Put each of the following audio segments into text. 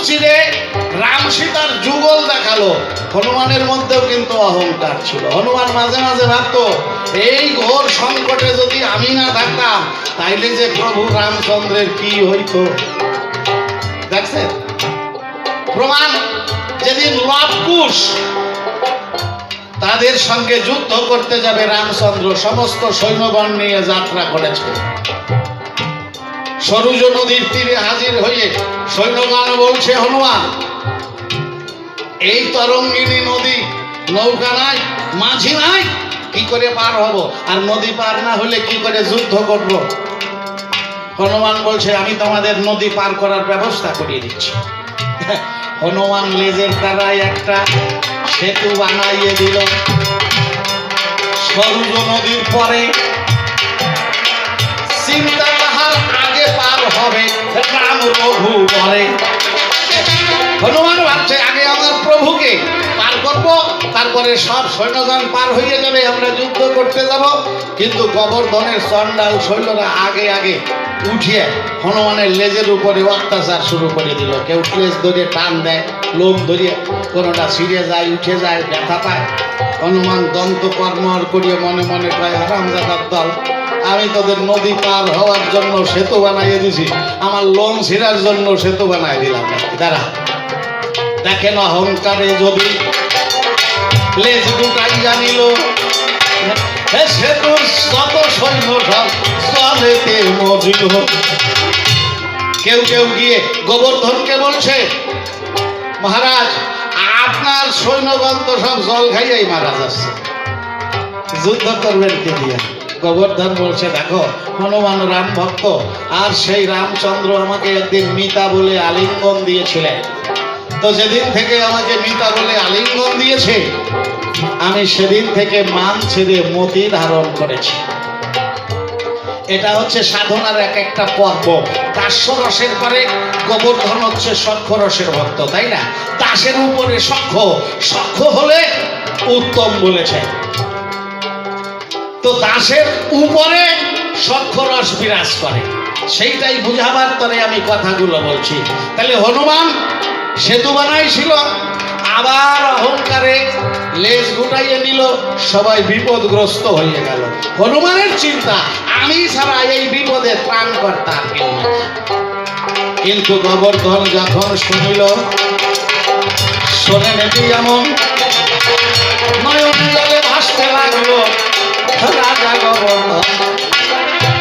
চিরে রাম সীতার যুগল দেখালো। হনুমানের মধ্যেও কিন্তু অহংকার ছিল। হনুমান মাঝে মাঝে ভাবতো, এই ঘোর সংকটে যদি আমি না থাকতাম তাইলে যে প্রভু রামচন্দ্রের কি হইতো। দেখছেন প্রমাণ, যেদিন লবকুশ তাদের সঙ্গে যুদ্ধ করতে যাবে রামচন্দ্র সমস্ত সৈন্যগণ নিয়ে যাত্রা করেছে। সরুজ নদীর তীরে হাজির হয়ে সৈন্যগণ বলছে, হনুমান এই তরঙ্গিনী নদী, নৌকা নাই, মাঝি নাই, কি করে পার হব? আর নদী পার না হলে কি করে যুদ্ধ করব? হনুমান বলছে, আমি তোমাদের নদী পার করার ব্যবস্থা করিয়ে দিচ্ছি। হনুমান লেজের দ্বারাই একটা সেতু বানাইয়ে দিল। সরুজ নদীর পরে চিন্তা তাহার আগে পার হবে রাম রঘু বলে। হনুমান ভাবছে আগে আমার প্রভুকে পার করব, তারপরে সব সৈন্যগণ পার হয়ে যাবে, আমরা যুদ্ধ করতে যাব। কিন্তু গোবর্ধনের চণ্ডাল সৈন্যরা আগে আগে উঠিয়ে হনুমানের লেজের উপরে অত্যাচার শুরু করে দিল। কেউ লেজ ধরে টান দেয়, লোম ধরিয়ে কোনোটা ছিঁড়ে যায়, উঠে যায়, ব্যথা পায়। হনুমান দন্ত কর্মর করিয়ে মনে মনে কয়, হারামজাদার দল, আমি তোদের নদী পার হওয়ার জন্য সেতু বানাইয়ে দিছি, আমার লোম ছিঁড়ার জন্য সেতু বানাই দিলাম নাকি? দাঁড়া, দেখেন অহংকারে যদি লেজ গুটাইয়া নিল, সেতুর শত সৈন্য সব জলেতে মজিল। কেউ কেউ গিয়ে গোবর্ধনকে বলছে, মহারাজ আপনার সৈন্যগণ তো সব জল খাইয়াই মারা যাচ্ছে, যুদ্ধ করবেন কি দিয়ে? গোবর্ধন বলছে, দেখো হনুমান রাম ভক্ত, আর সেই রামচন্দ্র আমাকে একদিন মিতা বলে আলিঙ্গন দিয়েছিলেন। তো যেদিন থেকে আমাকে মিতা বলে আলিঙ্গন দিয়েছে, আমি সেদিন থেকে মান ছেড়ে মতি ধারণ করেছি। এটা হচ্ছে সাধনার এক একটা পর্ব। দাস্যরসের পরে গোবর্ধন হচ্ছে সখ্যরসের ভক্ত, তাই না? দাসের উপরে সখ্য, সখ্য হলে উত্তম বলেছে। তো দাসের উপরে সখ্যরস বিরাজ করে, সেইটাই বুঝাবার তরে আমি কথাগুলো বলছি। তাহলে হনুমান সেতু বানাইছিল, আবার অহংকারে লেজ গুটাইয়ে নিল, সবাই বিপদগ্রস্ত হয়ে গেল। হনুমানের চিন্তা, আমি ছাড়া এই বিপদে ত্রাণকর্তা আর কেউ না। কিন্তু গোবর্ধন যখন শুনিল, শোনে নাকি এমন, নয়ন জলে ভাসতে লাগলো রাজা গোবর্ধন।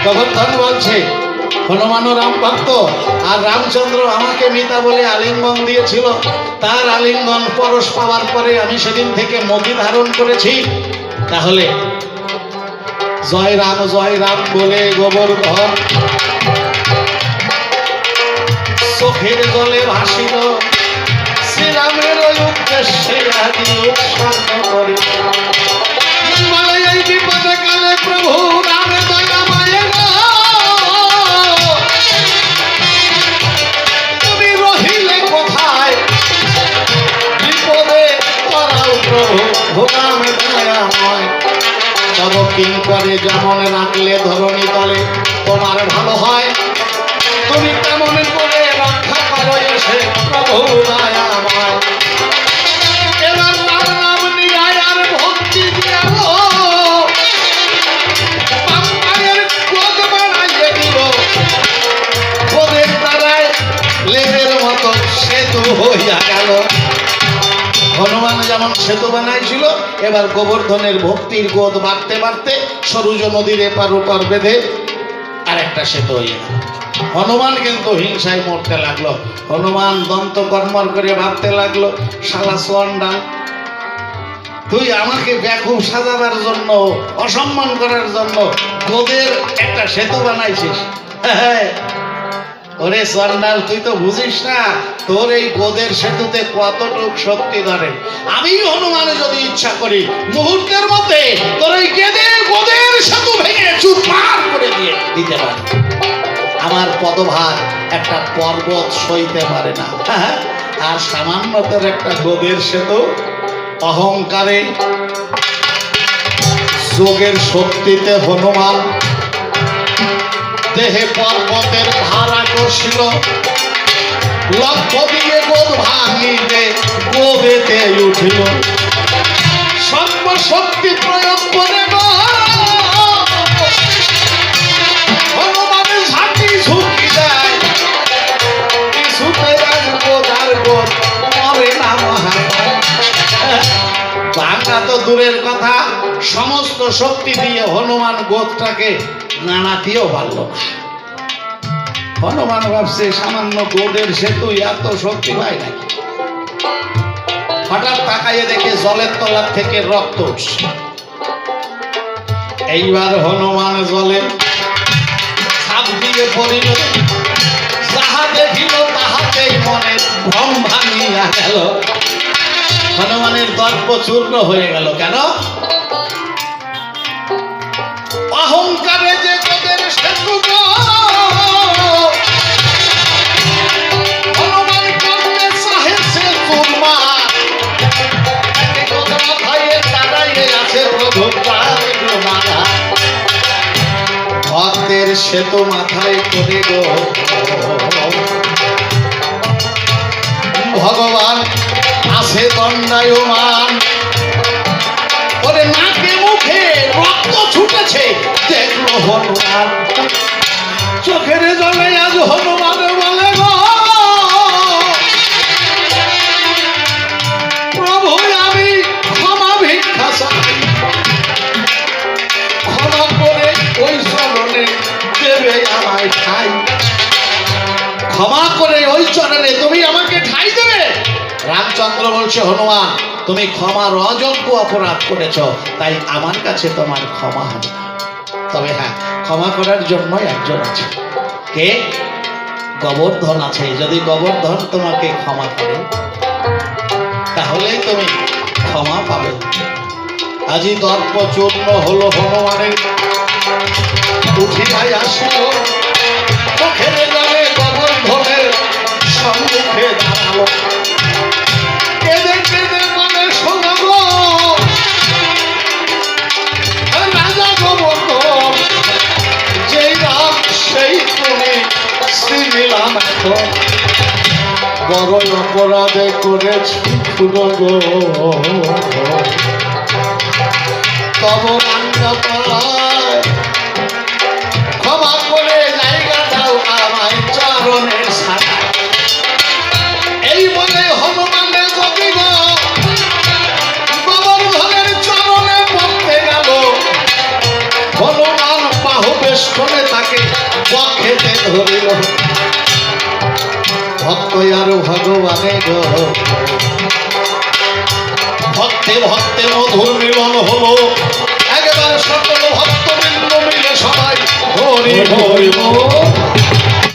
গোবর্ধন বলছে, হনুমানও রাম ভক্ত, আর রামচন্দ্র আমাকে মিতা বলে আলিঙ্গন দিয়েছিল, তার আলিঙ্গন পরশ পাওয়ার পরে আমি সেদিন থেকে মতি ধারণ করেছি। তাহলে জয় রাম বলে গোবর্ধন চোখের জলে ভাসিল, শ্রীরামের উদ্দেশ্যে আদি উৎসর্গ করে। এই বিপদে কালে প্রভু রাম দয়া মায়ে, তুমি রহিলে কোথায়, বিপদে করাও প্রভু রাম দয়াময়। তব কিং করে যেমন রাখলে ধরণী তলে, তোমার ভালো হয়, তুমি তেমন করে রক্ষা করো এসে প্রভু দয়াময়। এবার রাম নাম নিয়ে আর ভক্তি দিয়া হইয়া গেল। হনুমান যেমন সেতু বানাইছিল, এবার গোবর্ধনের ভক্তির গোদ বাড়তে বাড়তে সরুজ নদীর এপার ওপার বেঁধে আর একটা সেতু হয়ে গেল। হনুমান কিন্তু হিংসায় মরতে লাগলো। হনুমান দন্ত কর্মর করে ভাবতে লাগলো, শালা চণ্ডাল, তুই আমাকে ব্যাকুব সাজাবার জন্য, অসম্মান করার জন্য গোদের একটা সেতু বানাইছিস। ওরে চণ্ডাল, তুই তো বুঝিস না তোর এই গোদের সেতুতে কতটুক শক্তি ধরে। আমি হনুমান যদি ইচ্ছা করি, মুহূর্তের মধ্যে তোর এই গোদের সেতু ভেঙে চুরমার করে দিতে পারি। আমার পদভার একটা পর্বত সইতে পারে না, আর সামান্য তোর একটা গোদের সেতু। অহংকারে যোগের শক্তিতে হনুমান দেহে পর্বতের ভার আকর্ষিল, লক্ষ্য দিয়ে গোদ ভাঙিতে গোবেতে উঠিল সর্বশক্তি প্রয়োগ করে গো হনুমানের ঝাঁকি ঝুঁকি দেয় কিছুতে আজ গোদার গোদ মরে না মহারাজ। বাংলা তো দূরের কথা, সমস্ত শক্তি দিয়ে হনুমান গোদটাকে নাড়াতেও পারল না। হনুমান ভাবছে সামান্য গোদের সেতু এত শক্তি পায় নাকি। হঠাৎ তাকাইয়ে দেখে জলের তলার থেকে রক্ত উঠছে। এইবার হনুমান জলে ছাপ দিয়ে পড়িল, যাহা দেখিল তাহাতেই মনে ভ্রম ভাঙিয়া গেল। হনুমানের দর্প চূর্ণ হয়ে গেল। কেন? অহংকারে যে গোদের সেতু হনুমান করতে চাহেছে চুরমার, মাথায় দাঁড়াইয়ে আছে প্রভু মারা। ভক্তের সেতু মাথায় করে গো ভগবান আছে দণ্ডায়মান। ওরে নাকে মুখে রক্ত ছুটেছে দেখলো হনুমান। চোখের জলে আজ হনুমান বলে গো প্রভু আমি ক্ষমা ভিক্ষা চাই, ক্ষমা করে ওই চরণে দেবে আমায় ঠাই। ক্ষমা করে ওই চরণে তুমি আমাকে ঠাই দেবে। রামচন্দ্র বলছে হনুমান তুমি ক্ষমার অযোগ্য অপরাধ করেছ, তাই আমার কাছে তোমার ক্ষমা হবে না। তবে হ্যাঁ, ক্ষমা করার জন্য একজন আছে। কে? গোবর্ধন আছে। যদি গোবর্ধন তোমাকে ক্ষমা করে তাহলেই তুমি ক্ষমা পাবে। আজি দর্প চূর্ণ হলো হনুমানের, উঠিয়াই আসিল চোখের জলে গোবর্ধনের সম্মুখে দাঁড়ালো। কেঁদে কেঁদে মানে শোনাবো রাজা গোবর্ধন, যেই রাম সেই তুমি শ্রীলাম এখন বড় অপরাধে করেছি খুনো গো। তব রাঙ্গপায় ক্ষমা করে জায়গা দাও আমায় চরণের সাথে। এই বলে হনুমানের যদি গো গোবর্ধনের চরণে পড়তে গেল, হনুমান বাহু বেষ্টনে তাকে বক্ষেতে ধরিল। ভক্ত আর ভগবানে গো ভক্তে ভক্তে মধুর মিলন